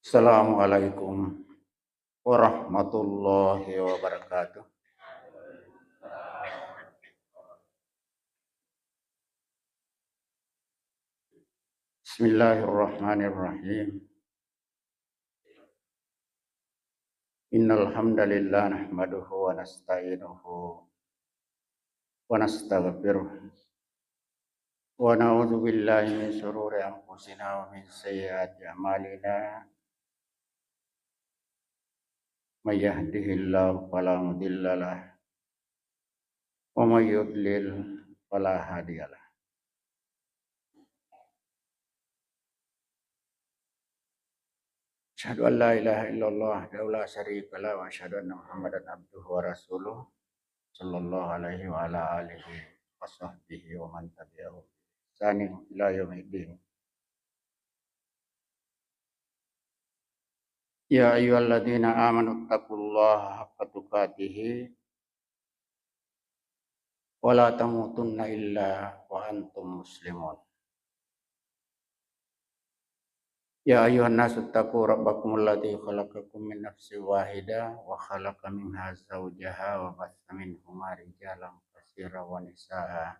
Assalamualaikum warahmatullahi wabarakatuh. Bismillahirrahmanirrahim. Innal hamdalillah nahmaduhu wa nasta'inuhu wa nastaghfiruh wa na'udzu billahi min shururi anfusina wa min sayyiati a'malina. May yahdihillahu fala mudhillalah wa may yudlil fala hadiyalah. Asyhadu an la ilaha illallah wa la syarika lah wa asyhadu anna Muhammadan abduhu wa rasuluh sallallahu alaihi wa ala alihi wa sahbihi wa man tabi'ahum bi ihsanin ila yaumiddin. Ya ayyuhalladzina amanu taqullaha haqqa tuqatih wa la tamutunna illa wa antum muslimun. Ya ayyuhan nasu taqu rabbakumul ladzi khalaqakum min nafsin wahidah wa khalaqa minha zawjaha wa bassa minhuma rijalan katsiran wa nisaa.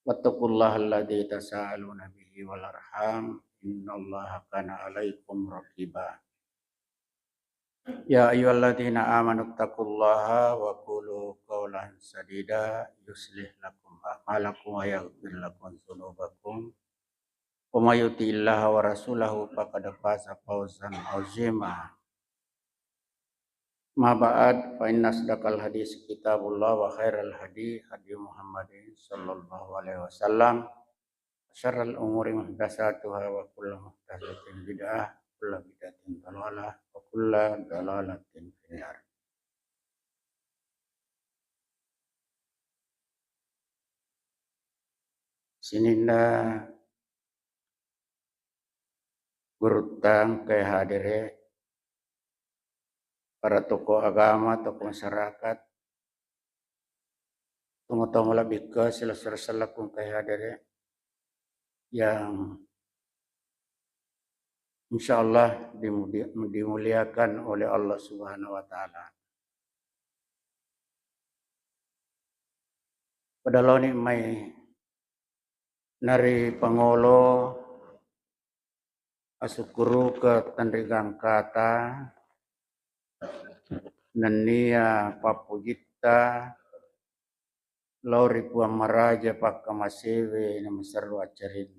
Wattaqullaha alladzi tasaaluna bihi wal arham innallaha kana 'alaikum raqiba. Ya ayyuhalladzina amanu taqullaha wa qulu qawlan sadida yuslih lakum a'malakum wa yaghfir lakum dzunubakum. Wa may yuti'illaha wa rasulahu faqad faza fawzan 'azima. Ma ba'd fa inna asdaqal hadis kitabullah wa khairal hadi hadi Muhammadin sallallahu alaihi wasallam. Syarrul umuri muhdatsatuha wa kullu muhdatsatin bid'ah, kullu bid'atin dhalalah wa kullu dhalalatin finnar. Sininda berutang ke hadire para tokoh agama, tokoh masyarakat, tunggu-tunggu lebih ke selaku ke hadire yang insyaallah dimuliakan oleh Allah Subhanahu wa taala. Padahal ni may nari pangolo asukuru ke tandrigang kata nania papujita lauri puang maraja pakka masewe na masaru acarinna.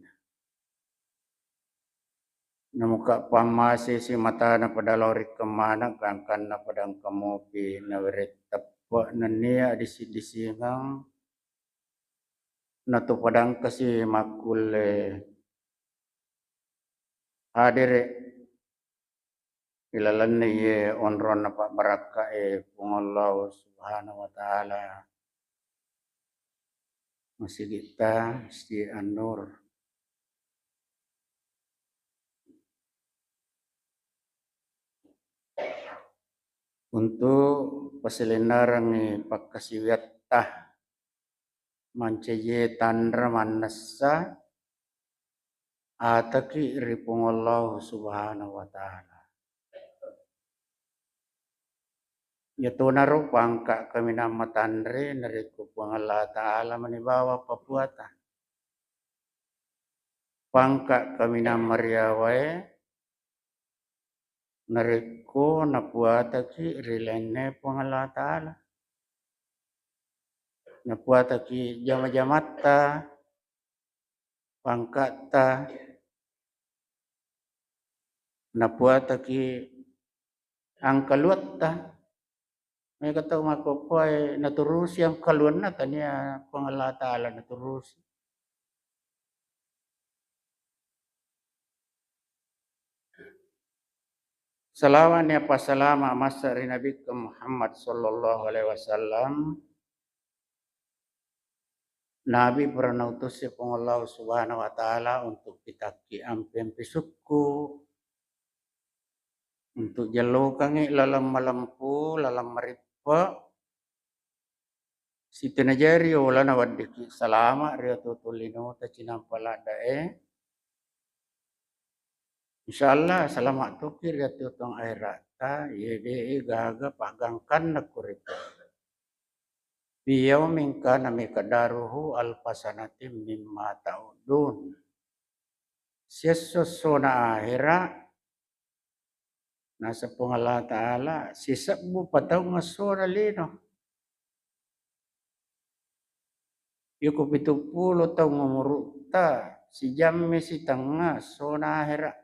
Namuka pamase si mata na pada lauri kemana gangkan na padang kamopi na weretap nania disi-disingang na to padang kasi makule hadire ilalan ye onron na pak baraka pungallahu subhanahu wa ta'ala masigita si anur untuk paselenaran ni pakkasiwat tah manceye tandra manassa ataki ripungallahu subhanahu wa ta'ala. Yato naro pangka kami nama tandre nariku Allah ta'ala manibawa papuata. Pangka kami nama riawai nariku napuata ki rilene Allah ta'ala. Napuata ki jama-jamata pangkata napuata ki angkaluatta. May kataw makukuhay naturusi ang kaluan na kanya kung Allah Ta'ala naturusi. Salawan niya pasalama masa rin Nabi Muhammad sallallahu alaihi wasallam. Nabi pernah utus siya kung Allah subhanahu wa ta'ala untuk pitaki ang pempisuku. Untuk jalukang lalam malampu, lalam maripa. Si tinajari wala na wadiki salama ria tutulino ta cinampala dae. Insyaallah selamat tukir ya tutong akhirat ta yede gaga pagangkan na kurita. Biyaumin kana miqdaruhu alfasanatim mimma ta'udun. Sesosona akhirat nasa pong Allah Ta'ala sisakbu pataw nga sora lino. Yuko 70 taong ngumuruta si jamme si tanga sona akhirat.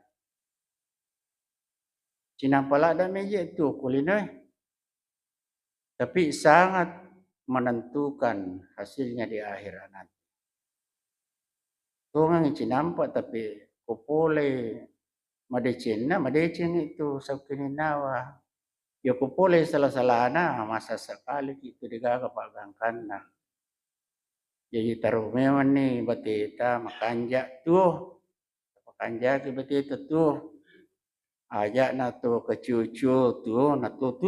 Sinampala da meja itu kulinoy. Tapi sangat menentukan hasilnya di akhirat nanti. Tungang icinampa tapi kupole madecen itu sakininawa. Ya kupole salah-salahna masa sekali itu digagapagangkan na. Jadi taruh memang nih batita makanja tuh. Makanja ke batita tuh. Ajak na tuh ke cucu tuh na tuh.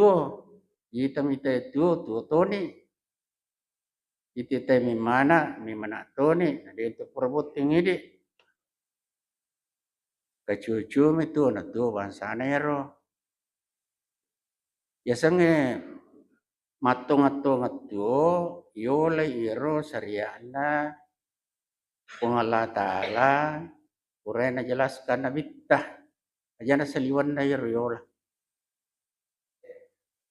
Kita minta itu tuh nih. Iti mi mana toni na dito perbut tingidi. Kacucu itu na tu bansana ero. Ya sange matong-atong yola iro sariana kung Allah Ta'ala uray na jelaskan na bittah. Aja na saliwan na yola.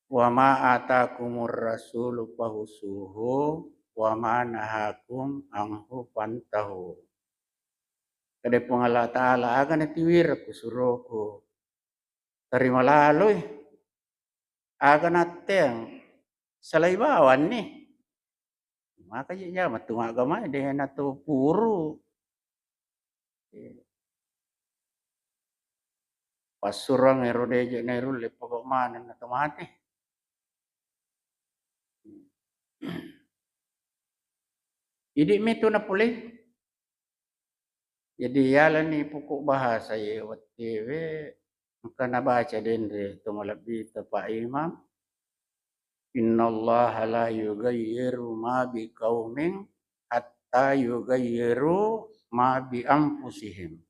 Wa ma atakumur rasulu pahusuhu wa ma nahakum anhu pantahu. Kada pong Allah Ta'ala agan itiwira ko suruko. Tarima laloy. Agan ateng salaybawan ni. Maka ya matungagama deh na to puro. Pasurang erodeje na irule pagomana na tomate. Idi mito na puli. Jadi yalan ni pokok bahasa ye wattewe maka nabaca dendre tumalabi Pak Imam. Innallaha la yughayyiru ma biqaumin hatta yughayyiru ma bi anfusihim.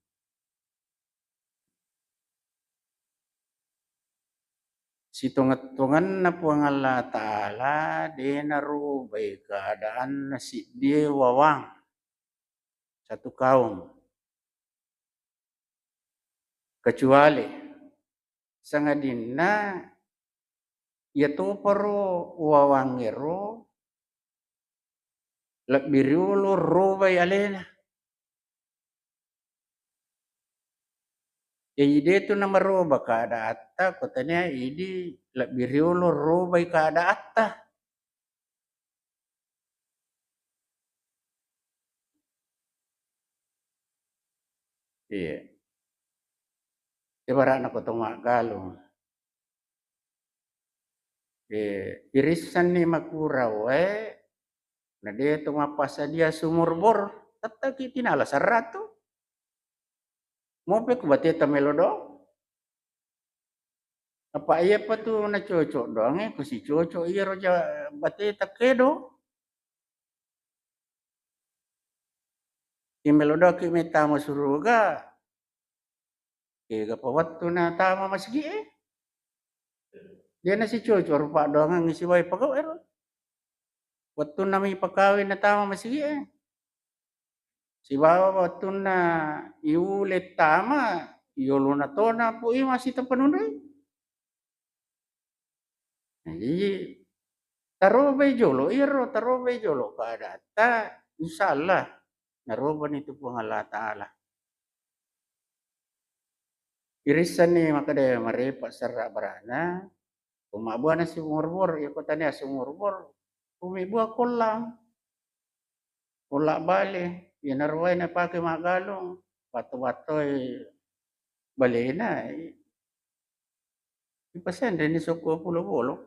Situngat-tungan na po ang Allah Ta'ala di narubay keadaan na si dia wawang satu kaum. Kecuali sangadina yato paro wawangero lakbiriulo rubay alena. Jadi itu na maroba kada atta kotanya idi lakbiriulo rubay kada atta. Iya. Ibara na ko tumagalong. Irisan ni makuraw na dia tumapasa dia sumur bor tataki tinala sarato. Mope ko bateta melodo. Apa iya pa tu na cocok doang ko si cocok iya roja bateta kedo. Imelodo ki metama suruga. Kega pawattu na tama masigi Dia na si cocok rupa doang ngisi wai pagaw Waktu na may pakawin na tama masigi Si bawa waktu na iulit tama iulo na to na po masih tapanunoy. Jadi tarobay jolo iro tarobay jolo kada ta insyaallah naroban itu po ng Allah Ta'ala. Irisan ni makada marepa sarra barana umabuan na si umurbor iko tanya si umurbor umibua kulang ulak bale inarway na pakai magalong wato-watoy balena ipasen din suko pulo-pulo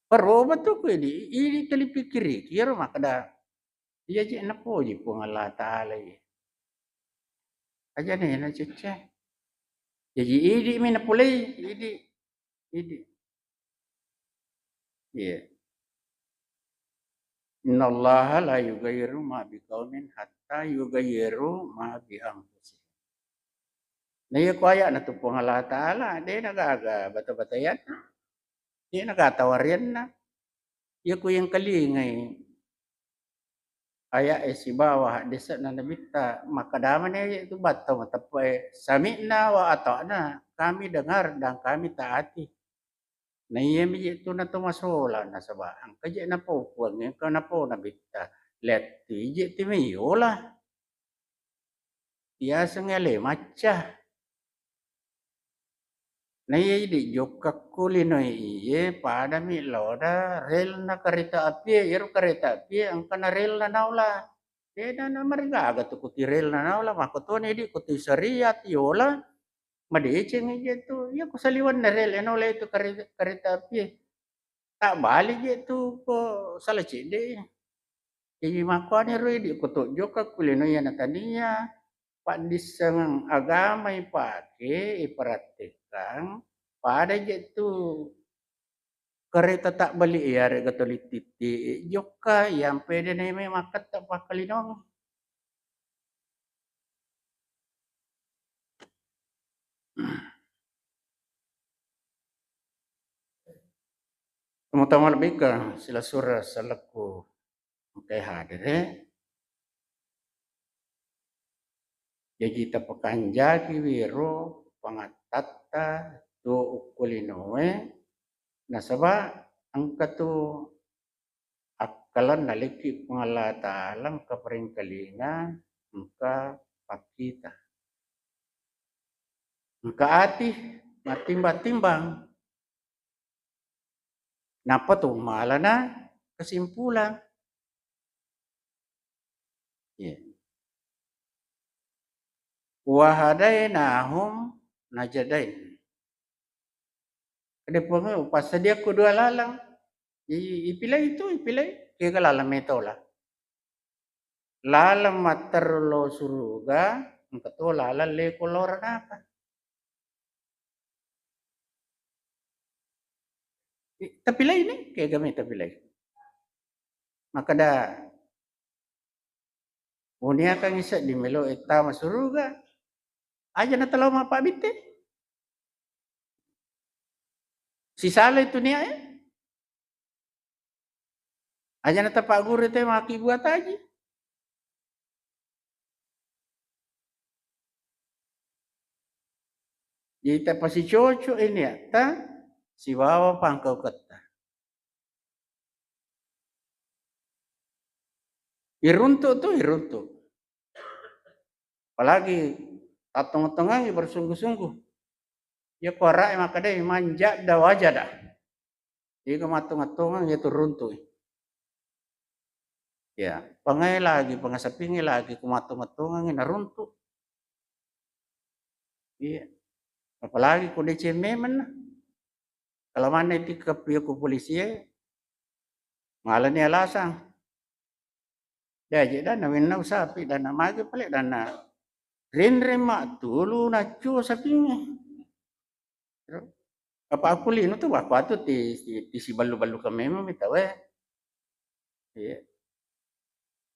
Paroba tu ko ini kali pikiri kira makada iya je na po ji po ng Allah Ta'ala aja ni na cece jadi idi mi na pulay idi iya innallaha la yughayyiru ma biqaumin hatta yughayyiru ma bi anfusihim Na iya ko aya na tu pong Allah Ta'ala, de nagaga bata-batayan na, de nagatawarian na. Iya ko yang kalingay, aya si bawah desa na nabita, makadaman ya itu bata matapai, sami'na wa ata'na, kami dengar dan kami taati. Na iya mi itu na tumasola na saba, ang kaja na po kuang ka na po nabita, let ti ti mayola, iya sangale macah. Na iya di jokak kulino iye pada mi loda rel na kereta api, iru kereta api ang kana rel na naula. Keda na marigaga tu kuti rel na naula, makotone di kuti sariat yola, madeceng gitu, ya kusaliwan na rel, enola itu kereta api. Tak balik gitu ko salah cede. Jadi makanya ru di kutuk jokak kulino ya natania, pak disang agama ipake ipraktekkan pada gitu kereta tak balik ya rek gatoli titik joka yang pede na may makat tak pakalinong. Tama lebih ka sila sura salaku kay hadire. Jadi ta pakanjaki wiro pangatata tu ukulinoe nasaba ang katu akalan naliki pangalata lang kaparing kalinga engka pakita. Engka ati matimbang-timbang. Napa tuh malah na kesimpulan. Yeah. Wahadainahum najadain. Ada pun pas dia kedua lalang. Ipilai itu ipilai kaya lalang ito lah. Lalang materlo suruga, engka to lalang le kolor napa. Tapilay ni kaya gamit tapilay. Maka da unia kang isa di melo eta masuruga. Aja na talaw mapabite. Si Sala itu niya eh. Aja na tapaguro ito makibuat aja. Jadi pa si Chocho ini ta si Wawa pangkau kata. Iruntuk tuh iruntuk. Apalagi tatong-tongan bersungguh-sungguh. Ya korak maka deh manja dah wajah dah. Jadi kematung-matungan itu runtuh. Ya, pangai lagi, pangasapingi lagi, kematung-matungan ini runtuh. Iya. Apalagi kuda cememen. Kalau mana itu ke pihak kepolisian, malah ni alasan. Dah je dah nawin na usapi dan na magi palik dan na rin mak tulu na cu sapinya. Apa aku lino tu aku atu ti si balu-balu kami mita we. Iya.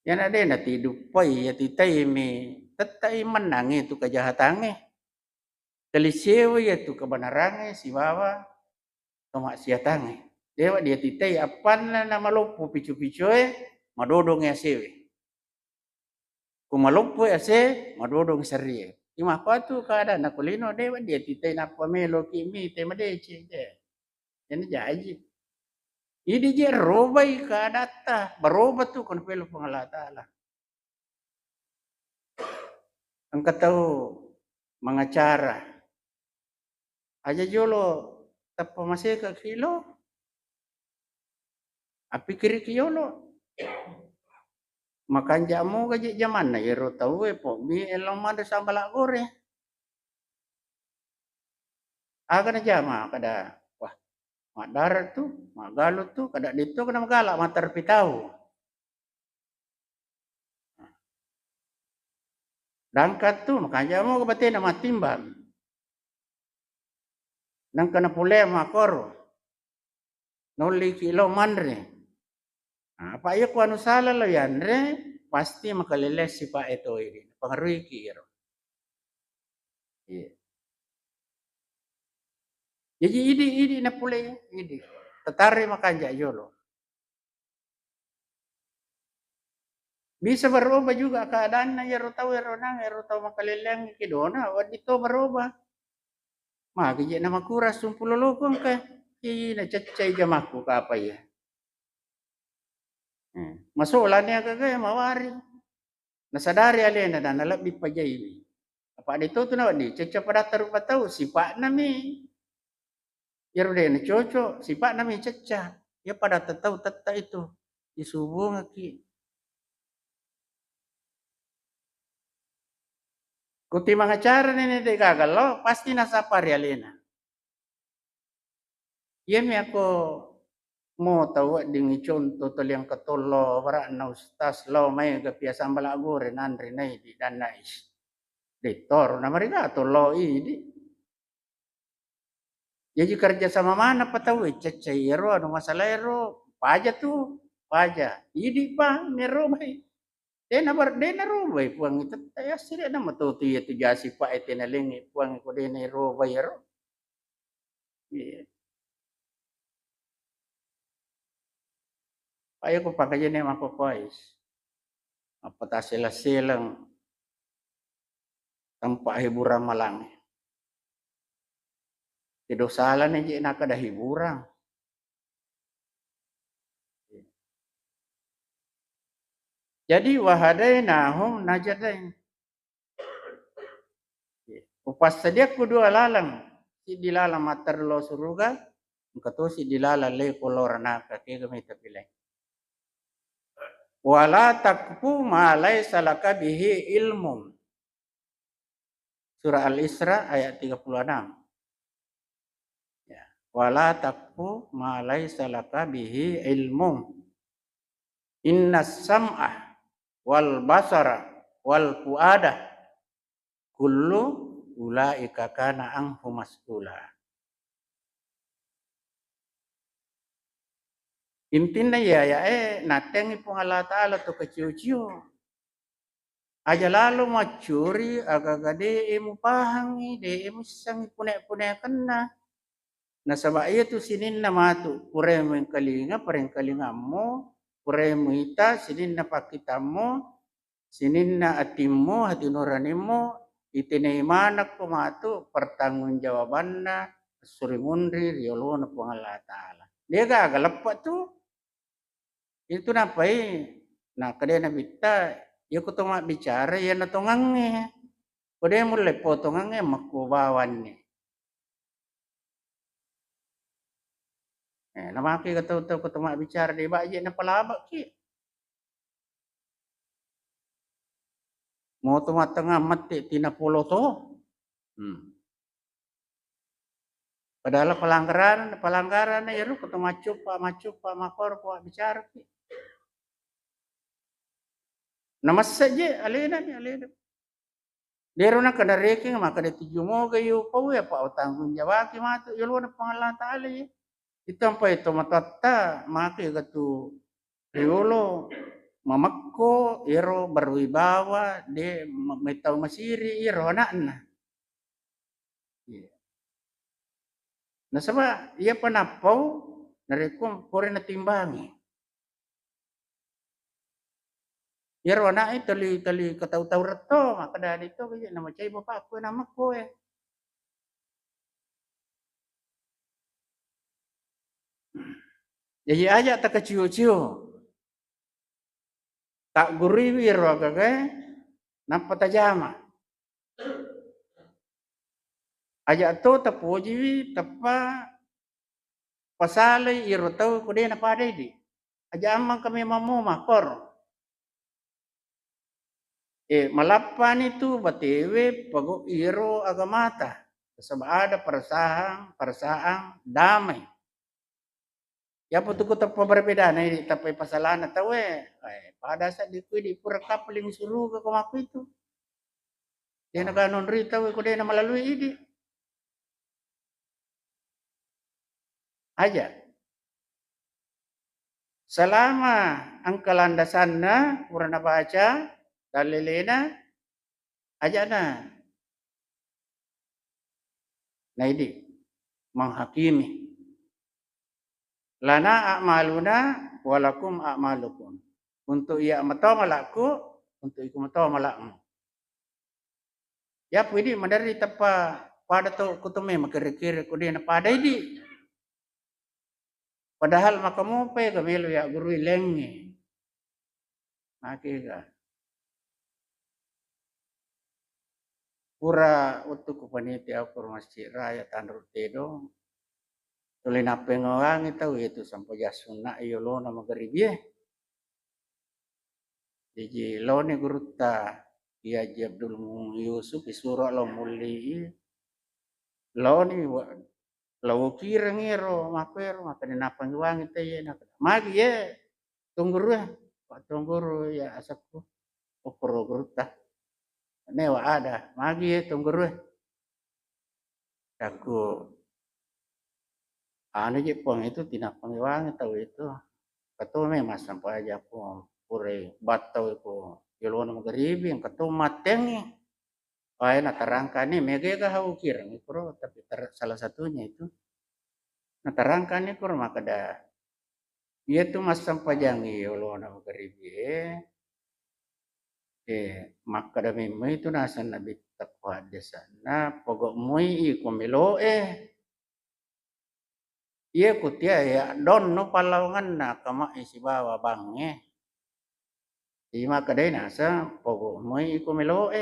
Yan ada na ti dupai ya ti tai mi tetai menangi tu kejahatannya. Kalisewa ya tu kebenarannya si bawa kemaksiatannya. Dewa dia titai apan na malopo picu-picu madodong ya sewe. Kumalompo ase madodong sari. Ima pa tu kada na kulino dewa dia titai na pamelo kimi te madece de. Yan jaji. Idi je robai kadata, baroba tu kon pelo pangalata lah. Ang kataw mga cara. Aja jolo tapa maseka kilo. Api kiri kiyolo. Makan jamu gaji zaman na iro tahu po mi elong mada sambala gore. Aga na jama kada wah mak darat tu mak galut tu kada dito kada magala matar pitau. Dangkat tu makan jamu kabate na matimbang. Nang kana pule makor. Noli kilo manre. Apa iya ko anu sala lo yan re pasti makaliles si pa ito ini. Pangaruhi kiro. Iya. Jadi idi na pulih idi. Tatari makanja yolo. Bisa berubah juga keadaannya ya tahu ya ronang ya tahu makalileng kidona wadito berubah. Maka je nama kuras sumpulo lokong ka. Na cacay jamaku ka apa ya. Masola niya kagaya mawari. Nasadari alena na nalabit pa jay. Apa dito to na di caca pada taruh patau sipak nami. Yaro de na coco sipak nami caca. Ya pada tatau tata itu. Isubo ngaki. Kuti mga cara nini de gagal lo pasti nasapari alena. Yemi ako mo tawa dingi conto tol yang katolo wara na ustas lo may gapiasa malagore nandri na di danais. Ditor na marigato lo idi. Jadi kerja sama mana patawi cacairo ano masalero paja tu paja. Idi pa nero bay. Dena ro bay puang itu ya sire na matutu ya tu jasi pa itenalingi puang ko dena ro bay ro. Ayo ko pakaja ne makokois. Apata sila-silang tanpa hiburan malang. Tidak salah nih nak ada hiburan. Jadi wahadainahum najadain. Upas sadia kudu alalang. Si dilalang matar lo suruga. Engkau si dilalang le kolor naka ke kami tapilay. Wala takfu ma laisa laka bihi ilmun. Surah Al-Isra ayat 36. Ya. Wala takfu ma laisa laka bihi ilmun. Innas sam'ah wal basara wal fuada kullu ulaika kana anhu mas'ula. Intinna ya natengi pung Allah Ta'ala to keciu-ciu. Aja lalu macuri aga gade emu pahangi de emu sangi pune-pune kena. Nasaba iya tu sinin na matu puremu yang kalinga pareng kalingamu puremu ita sinin na pakitamu sinin na atimmu hati nuranimu itinai manak pematu pertanggungjawabanna suri mundri riolo na pung Allah Ta'ala. Dia gagal lepat tu. Itu napai nah kadena bitta ya kutoma bicara ya natongange kode mulai potongange makubawanne namaki katau kutoma bicara di baje na palabak ki mau toma tengah mati tina polo to padahal pelanggaran ya lu kutoma cupa makor po bicara ki nama saja alena ni alena. Dero na kada reking maka de tujumo gayo pau ya pa tanggung jawab ki matu yo lu na pangalan taala ya. Itu apa itu matata maki gatu riolo mamakko iro berwibawa de metau masiri iro anakna. Nah sama ia panapau narekum pore na timbangi. Iro anak tali katau-tau reto maka dari itu kaya nama cai bapak aku nama ko Jadi aja tak keciu-ciu. Tak guriwi ro kage napa tajama. Aja to tapuji tapa pasale iro tau kude na pade di. Aja amang kami mamu makor. Malapan itu batewe pago iro agamata. Sebab ada perasaan damai. Ya putu tapa berbeda nih tapi pasalana tawe. Pada saat di pura kapeling suruh ke komaku itu. Dia nak non rita we kude na melalui ini. Aja. Selama angka landasanna purana baca dalilena aja na. Nah ini. menghakimi. Lana a'maluna walakum a'malukum. Untuk ia matau malakku, untuk iku matau malakmu. Ya pwede madari tapa pada to kutume makere-kere ko din pada idi. Padahal makamu pe kamelo ya guru lengi. Makega. Pura untuk panitia por masjid raya Tanrut Tedo. Tulin apa yang tahu itu sampai ya sunnah iyo lo nama garibie. Jadi lo ni guru ta dia Abdul Yusuf isura lo muli lo ni lo kira ngiro makwero makanya napa ngiwangi te ye nak magi ye tungguru ya asapku oporo guru ta newa ada magi ye tungguru aku anu je pong itu tidak pengiwangi tahu itu ketua memang sampai aja pun pure batau itu yolona magaribi yang ketua matengi ay natarangkan ni megega hau kira mikro tapi salah satunya itu natarangkan ni kur makada ia tu mas sampai jangi yolona magaribi makada memang itu nasan nabi takwa desa na pogok mui ikomelo iya kutia ya don no palawangan na kama isi bawa bange ima kadai nasa pogo moi ikomelo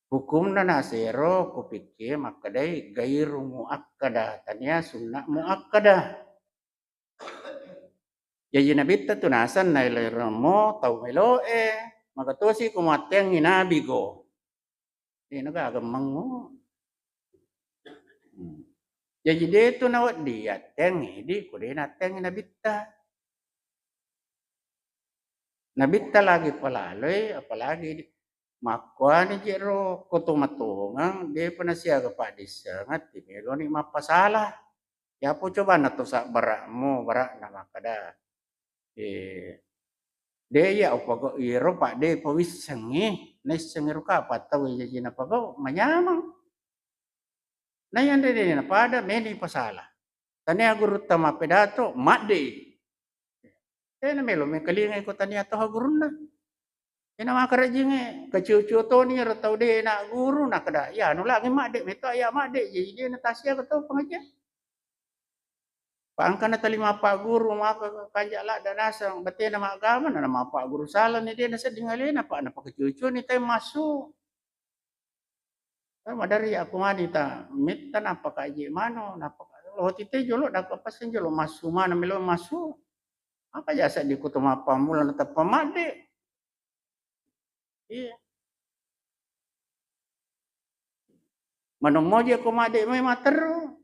hukum na nasero kupikir makadai gairu muakkada tanya sunnah muakkada jadi nabi tu nasan na iliramo tau melo maka to si kumateng inabi go ini nagagamang jadi dia tu nawat dia tengi di kude na tengi nabitta lagi palaloy apalagi makwa ni jero kotumatungang dia panasiaga pa disa ngati melo ni mapasalah ya po coba na to sa barakmu barak na makada de ya upago iro pa de pawisengi nesengiro ka pataw ya na pago manyamang na yan de na pada meni pasalah tania guru tama pedato madde na melo me kalinga ko tania to guru na ina makara jinge kacucu to ni ratau de na guru na kada ya no lagi madde meto ya madde jadi na tasya ko pengaja paangkan na talima pa guru maka kanjala danasang bate na agama na nama pa guru salah ni dia na sa dingalena pa na pakacucu ni tay masuk madari aku manita mitta na pakaji mano na hoti te jolo da kapasen jolo masu mana melo masu apa jasa di kutuma pamula na tapamade iya manomoja ko made may matero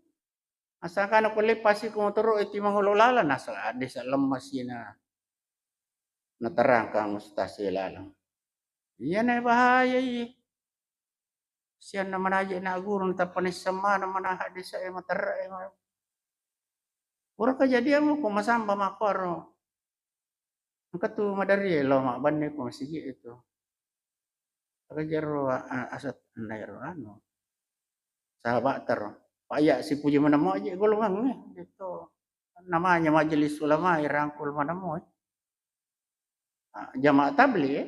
asalkan ako lepasi ko matero iti manghulolala nasa ade sa lemas na natarangkang mustasi lalang iya na bahaya siyan naman aja na guru tapanis sama naman ahadi sa matera pura kejadian mo kung masamba makoro ang katu madari lo makbani ko masigi itu kajero asat nairo ano sahabat tero paya si puji manamo aja golongan itu namanya majelis ulama irangkul manamo jamaah tabligh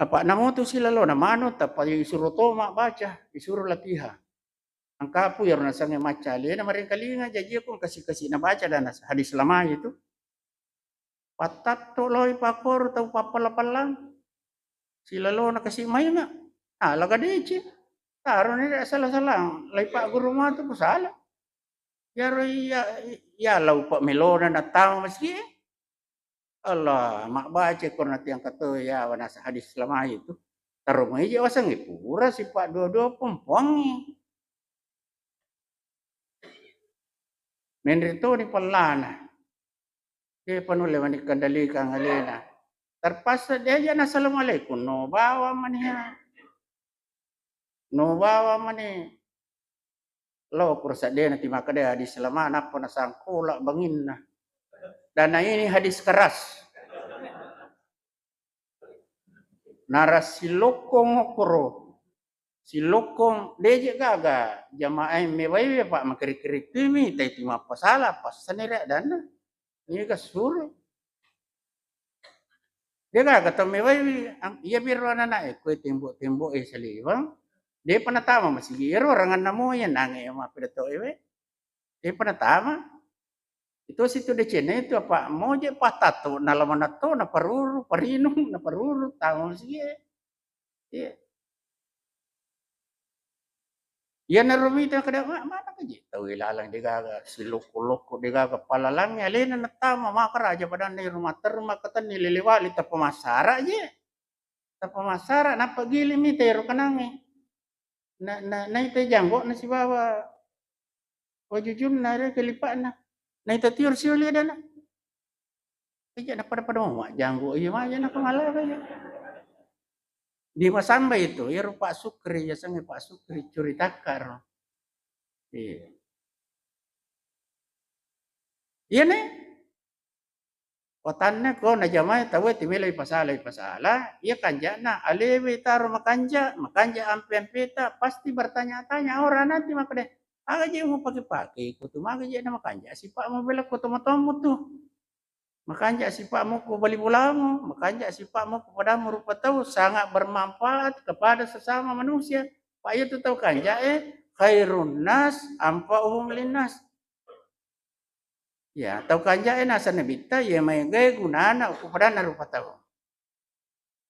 apa namo tu sila lo namano tapa disuruh toma baca disuruh latihan ang kapu yar na sange macali na maring kalinga jadi ako kasih na baca dan hadis lama itu patat to loy pakor tau papalapalang sila lo na kasih may nga laga deci taro ni salah lay pak guru ma tu salah yaro ya lau pak melona na tao maski Allah mak baca korna tiang kato ya wana hadis lama itu tarong aja wasang pura si pak dua-dua pompongi menrito ni palana dia panule mani kandali kang alena terpaksa dia aja assalamualaikum no bawa mani lo kursa dia nanti maka dia hadis lama napa na sangkula bangin na dan ini hadis keras narasi lokong okoro silokong deje gaga jamaah mewai pak makeri-keri timi tai tima pasala pas sanira dana ni ga suru dia gaga to mewai iya biro nana ko tembo saliwang dia panatama masih giro rangan namo yan nange ma pedato ewe dia panatama itu situ de cene itu apa moje patato nalamanato na paruru parinung na paruru tahu sih ya. Ya narumita kada mana kaji tahu ilalang digaga siloko-loko digaga palalangnya lena natama makaraja pada ni rumah terma kata ni liliwali ta pemasara je ta pemasara na pagili mi tero kanange na ite janggo na si bawa wajujum na re kelipana na ite tiur siuli dana ija na pada mo janggo iya ma na pangala kaya di Masamba itu ya Pak Sukri ya sange Pak Sukri curi takar. Iya. Iya nih. Otannya ko na jamai tahu timilai pasala iya kanja na alewe taruh makanja ampe-ampeta pasti bertanya-tanya orang nanti maka deh aga je mau pakai kutu maga je na makanja si Pak mau bela kutu matomu tuh makanja si Pak mau ku bali bulamu makanja si Pak mau kepada merupa tahu sangat bermanfaat kepada sesama manusia Pak itu tahu kanja khairun nas ampa'uhum linnas. Ya, tahu kanja nasa nabita ya may gay gunana kepada narupa tahu.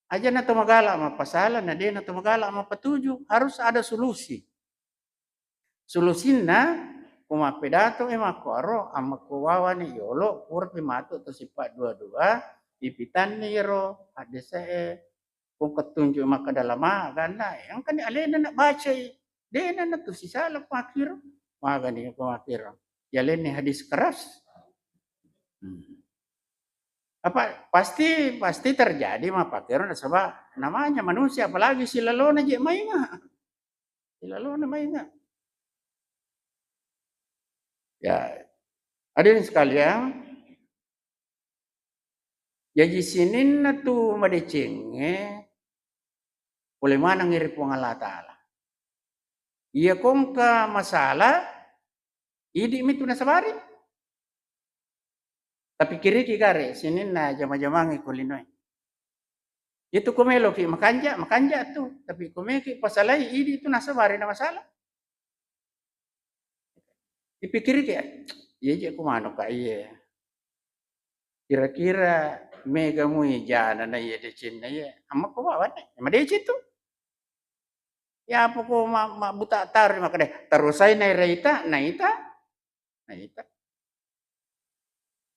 Aja na tumagala ma pasala na dia na tumagala ma patuju harus ada solusi. Solusinya kuma pedato makoro ama kuwawa ni yolo urpi matu to sifat dua-dua ipitan ni yero adese kung ketunjuk maka dalama ganda yang kan alena nak baca dia na tu sisala pakir magani pakir. Ya ni hadis keras. Apa pasti terjadi mah pakiran sebab namanya manusia apalagi si lalona je mainga. Si lalona mainga. Ya, hadirin sekalian, jadi sinin na tu madecenge oleh mana ngiri po Allah Ta'ala. Iya kong ka masalah, idi mitu na sabari. Tapi kiri kigare sinin na jama-jamangi kulinoy. Itu kumelo ki makanja tu, tapi kumeki pasalai idi itu nasa bari na masalah. Dipikiri kayak, iya je kumano ka iya. Kira-kira mega mui jana na iya decin na iya. Amma ko bawa ne, ma decin tu. Ya apa ko ma buta tar maka deh terusai na reita, na ita.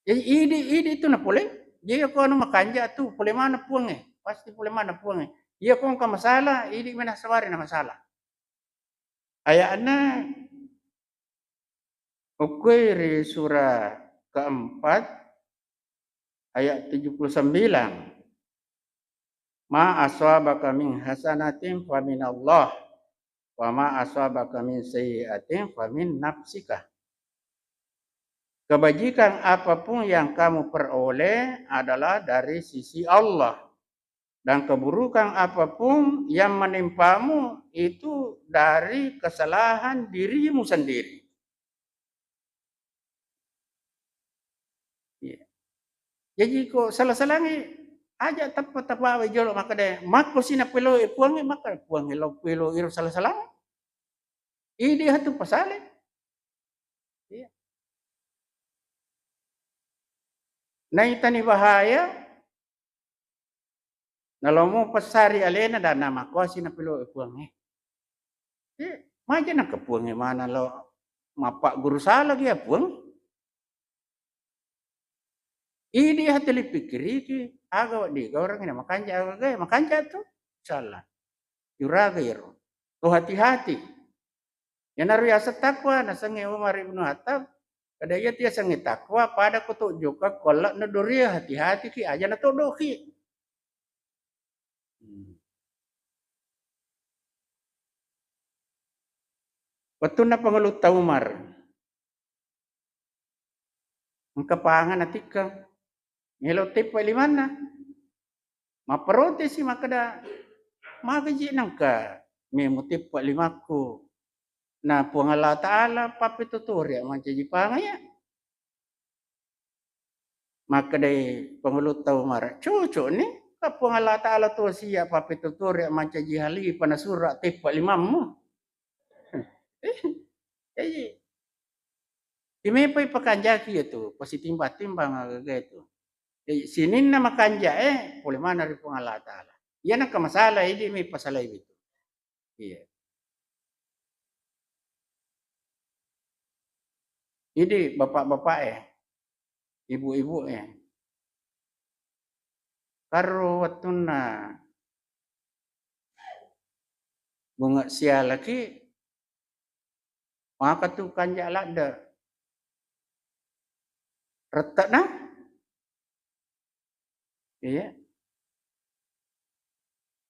Jadi idi itu na pole. Jadi ko ano makanja tu, pole mana puange. Pasti pole mana puange. Iya ko ka masalah, idi mena sawari na masalah. Ayatna Uqairi surah keempat ayat 79. Ma aswabaka min hasanatin fa min Allah wa ma aswabaka min sayyi'atin fa min nafsika. Kebajikan apapun yang kamu peroleh adalah dari sisi Allah. Dan keburukan apapun yang menimpamu itu dari kesalahan dirimu sendiri. Jadi ko salah-salangi aja tapa jolo maka deh mako sina pelo puangi maka puangi lo pelo iro salah-salang. Idi hatu pasale. Iya. Na itani bahaya nalomo pasari alena dan nama ko sina pelo puangi. Maja na kepuangi mana lo mapak guru salah ya puang. Ini hati pikiri ki aga di orang ini makanja tu salah. Juraga yero. Tu hati-hati. Yang naru yasa takwa na sange Umar ibn Khattab kada ia tia sange takwa pada kutu juga kolak na doria hati-hati ki aja na todo ki. Waktu na pangalut Umar. Mengkapangan atika. Ngelo tepa limana. Maprotes si makada magaji nangka memutip pak limaku. Nah, puang Allah Ta'ala papi tuturi macam Jepang ya. Maka dari pengelut tahu marah. Cucuk ni, puang Allah Ta'ala tu siap papi tuturi macam jihali panasura tipak limamu. Jadi, imepai pakanjaki itu, pasti timbang-timbang agak itu. Sinin na makanja boleh mana dari puang Allah Ta'ala. Iya nak masalah ini may pasalah itu. Iya. Ini bapak-bapak ibu-ibu karo watuna bunga sia lagi maka tu kanja lada retak nah iya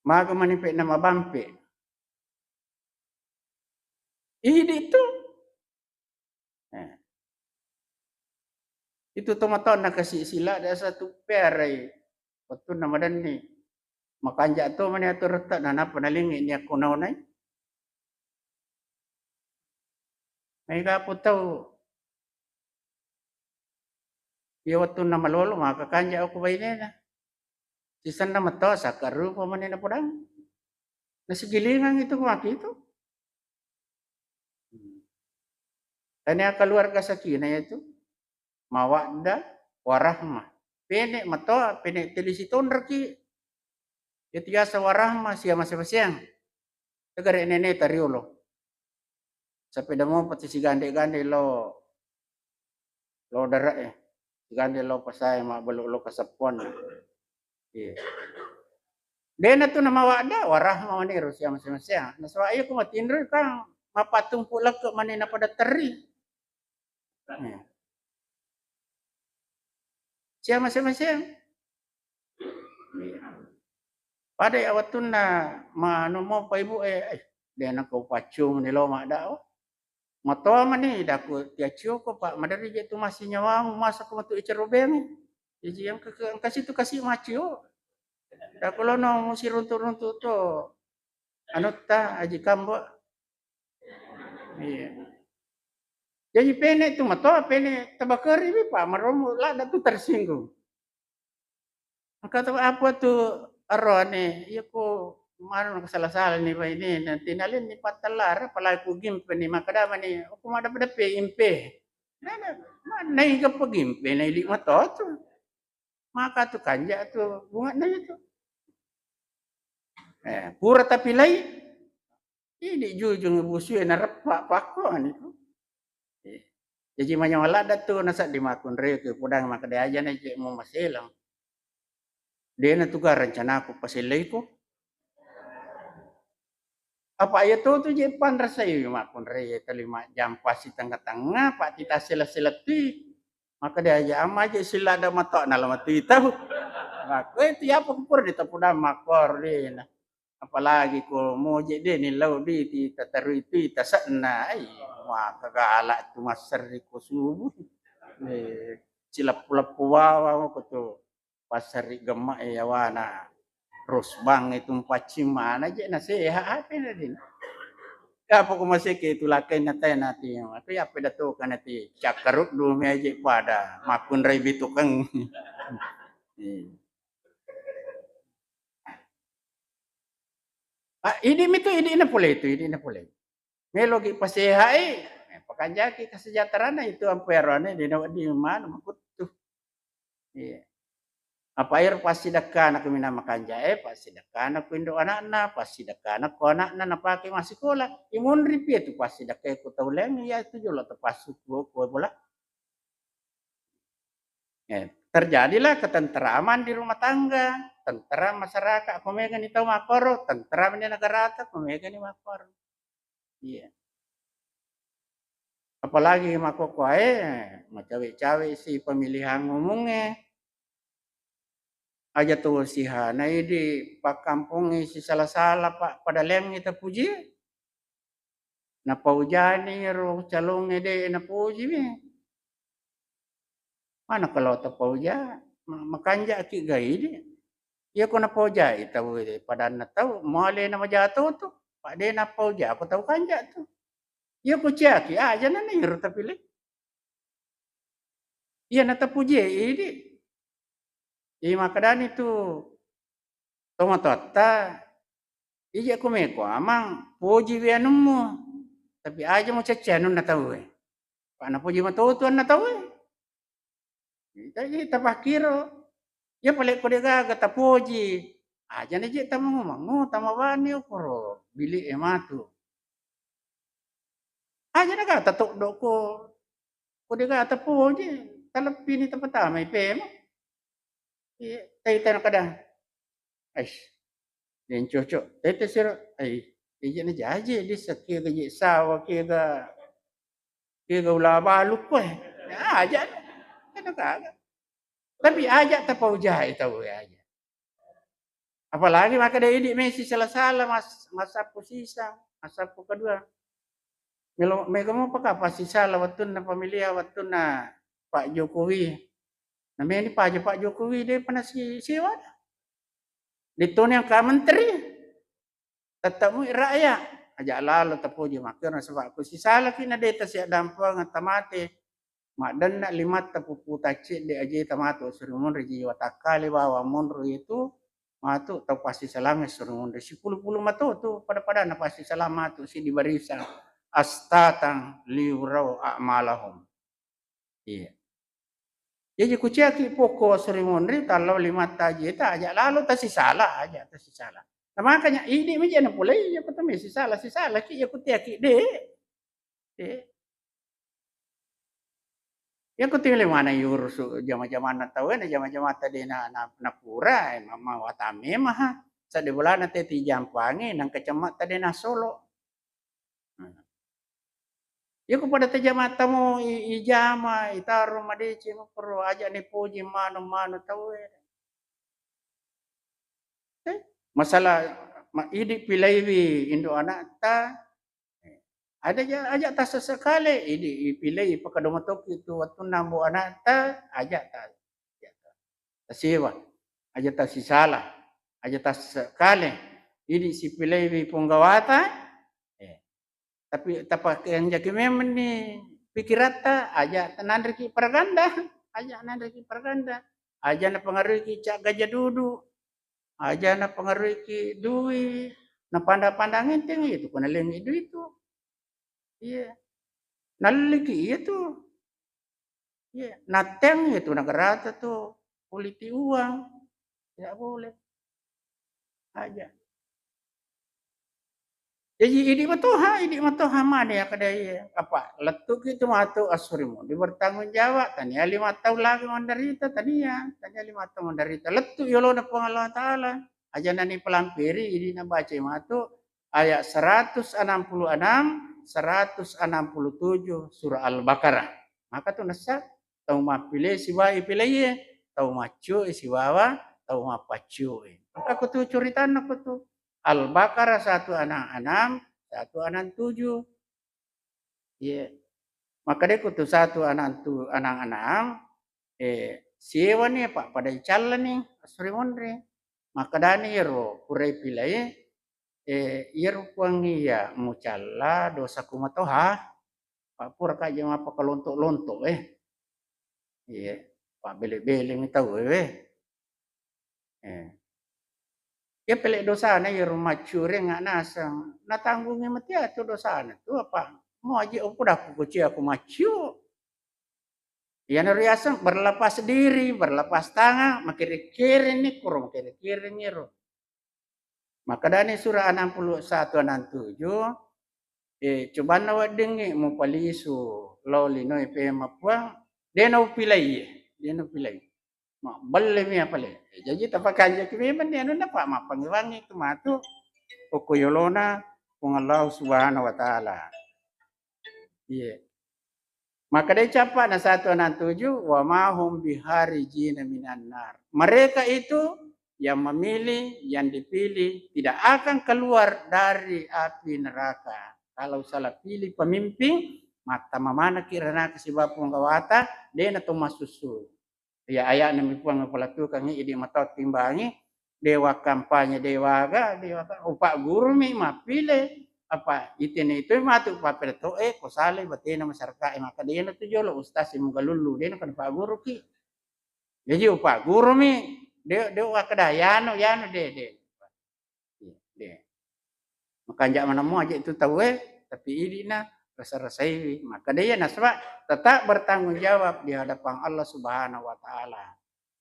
maka manipik nama bampe ini itu itu tomaton nak kasih sila ada satu perai waktu nama dan ni makanja tu mana tu retak nah apa nalingi ni aku naunai mereka pun tahu ya waktu nama lolo maka kanja aku bayi na sisan nama to sakaru pamane na podang nasi gilingan itu maki itu tanya keluarga sakina itu mawadda warahmah pene mato pene telisiton reki itiasa warahmah sia masing-masing tegare nene tariolo sampai demo pati si gande-gande lo darak gande lo pasai ma belu lo kasapon iya dena tu nama wada warahmah mani sia masing-masing na so ayo ko matindro kang mapatung pulak ke manina pada teri sia masing-masing pada awatun na mano mo pa ibu dena ko pacung ni lo mak dah matoa mani daku tiacio ko pak madari je tu masih nyawa masa ko tu icerobeng jadi yang kasih tu kasih macio daku lo no musi runtu-runtu tu anutta aji kambo iya jadi pene tu matoa pene tabakari bi pak maromo lada tu tersinggung kata apa tu arone iya ko maron salah-salah ni pa ini nanti nalin ni patalar palai ku gimpe ni makadama ni aku mada pada pe impe na iga pagimpe na ili matoto maka tu kanja tu bunga na itu pura tapi lai ini jujung busu na repak pako ni tu jadi manyawala tu nasa di makun re ke pudang makade aja na je mo maselang dia na tuga rencana aku pasilai ko apa ya tu je pan rasai makun re terima jam pasi tengah-tengah pak kita sila-silati maka dia aja ama aja sila ada matok na lamati tahu aku itu ya pur di tapuda makor din apalagi ko mo je de ni lau di ti tataru itu tasana ai maka galak tu masar ko subuh cilap-pulap wawa ko tu pasari gemak ya wana terus bang itu pacim mana je na sehat apa din apa ko masih ke tulakai na tayo natin ato ya peda to kanati cakarut dumi aja pada makun ray bitukang ini na pula itu ini na pula melogi pasehai pakanjaki kesejahteraan itu amperane di mana makut tuh iya apa air pasti dekan aku mina makan jae pasti dekan aku indo anak-anak pasti dekan aku anak-anak na pakai masih sekolah imun ripi itu pasti dekan aku tahu leng ya itu jolo terpasuk gua bola terjadilah ketenteraman di rumah tangga tentera masyarakat pemegang itu makoro tentera di negara atas pemegang makoro iya apalagi makoko cawe-cawe si pemilihan ngomongnya aja tu siha na di pak kampung si salah-salah pak pada lem kita puji na paujani ro calong de na puji mana kalau ta pauja makanja ki gaidi ya ko na pauja itaw pada na tahu male na majato to Pak de na pauja aku tahu kanja tu. Ya ku ciaki aja na niru tapi le. Iya na tapuje ini. Makadani tu toma totta ija ku meko amang puji wianumu. Tapi aja mau cecenu na tahu eh. Pak na puji matau tuan na tahu eh. Jadi tapakiro. Ya pale ko de gaga tapuji. Aja na je tamu mangu tamawani okoro bili ematu. Aja na kata tok doko ko de gata puji. Talapi ni tapatama ipema. Tay tan kada. Aish. Den cocok. Tete sira ai. Ija na jaje di sakya ga je sawa kega ula baluk ko eh. Aja. Kada kaga. Tapi aja tapauja itu aja. Apalagi maka dia ini Messi salah-salah masapu sisa, masapu kedua. Melo mau pakai pasti salah waktu na pemilihan waktu na Pak Jokowi. Namanya ini Pak Jokowi dia pernah siwa. Ditone yang ke menteri. Tetap rakyat. Aja lalu tapuji makanya sebab aku si salah kina deta siap dampang tamate. Mak dan nak limat tapupu tacik de aja tamato surumun reji watakali bawa monro itu matu tau pasti salame surumun de si pulu matu tu pada na pasti salama tu si di barisan astatang liurau a'malahum. Iya. Jadi kuciaki poko surumun ri talau limat taji ta aja lalu ta si salah aja ta si salah. Nah, makanya ini menjadi pulai ya ketemu si salah ki ya kutiaki de. Ya ko tinggal mana yursu jama-jama na tahu na jama-jama tadi na pura mama watame mah sa de bulan te ti jampangi nang kecamat tadi na Solo. Ya ko pada te jama tamu ijama itaru madeci mo pro aja ni puji mano tahu. Masalah idi pilaiwi indo anak ta ada aja tak sesekali ini pilih pakadomatok itu waktu nambu anak ta aja tak siwa aja tak si salah aja tak sekali ini si pilih punggawata tapi tapak yang jadi memang ni pikirata aja nanriki perganda aja nanriki perganda aja na pengaruhi cak gajah duduk aja na pengaruhi duit na pandang-pandangin tinggi itu kena lengi itu. Iya. Naliki itu. Iya. Nateng itu negara tuh politik uang. Tidak boleh. Aja. Jadi ini matoha mana ya kadai apa letuk itu matu asurimu di bertanggung jawab tanya 5 tahun lagi menderita tania tanya 5 tahun menderita letuk yolo na pengalah taala aja nani pelampiri ini na baca matu ayat 166 167 surah Al-Baqarah. Maka tu nasa tau mapile si wai pilih tau macu si wawa tau mapacu. Maka aku tu curitaan aku tu Al-Baqarah 166 167. Iya. Maka dia kutu 166 siwa ni pak pada cala ni asri mondre. Maka dani ro kurai pilih iru kuangi ya mucalla dosa kumatoha pak pura kaja apa kalontok-lontok iya pak bele-bele ni tahu ya pelek dosa na iru macure ngak nasang natanggungi mati atu dosa na tu apa mau aja udah aku kuci aku macu ya nariasan berlepas diri berlepas tangan makiri-kiri ni kurang kiri-kiri ni ro. Maka dari surah 61 67 coba na dengi mo palisu loli no ipe mapuang deno pilai ma balle mi apale jadi tapakanja kimeman ni ano na pa mapangiwangi tumatu okuyolona kung Allah Subhanahu wa taala. Iya. Maka dia capa na 167 wa mahum biharijina minan nar. Mereka itu yang memilih, yang dipilih tidak akan keluar dari api neraka. Kalau salah pilih pemimpin, mata mamana kirana kasibab penggawata, dia na masusul. Ya ayat nami puang pelatu kami idi mata timbangi, dewa kampanye dewa upak guru mi mapile apa itin itu matu papel to ko sale batena masyarakat maka dia na tu jolo ustaz mo galulu dia kan pak guru ki jadi upak guru mi dewa kedayano yano de maka mana mau aja itu tahu tapi ini na rasa-rasai maka dia nasba tetap bertanggung jawab di hadapan Allah Subhanahu wa taala.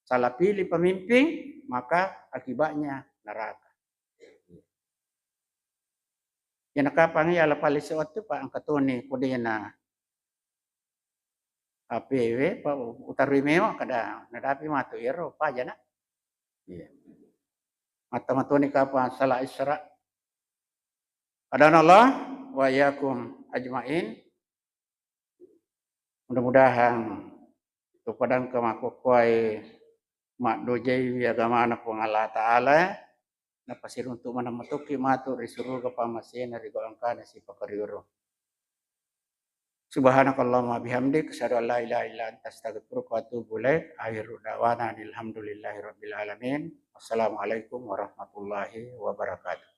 Salah pilih pemimpin maka akibatnya neraka. Yan nakapang ala palisot tu pa ang katuni kudi na APW pa utarwi meo kada nadapi matu iro pa jana. Mata matuni ka pa salah Isra. Adanallah wa yakum ajmain. Mudah-mudahan kepada kemakukuai mak dojai agama anak Allah Ta'ala na pasir untuk mana matuki matur disuruh ke pamasena di golongkan si pakariuro. Subhanakallahumma bihamdik asyhadu an la ilaha illa anta astaghfiruka wa atubu ilaik. Akhiru da'wana alhamdulillahirabbil alamin. Wassalamualaikum warahmatullahi wabarakatuh.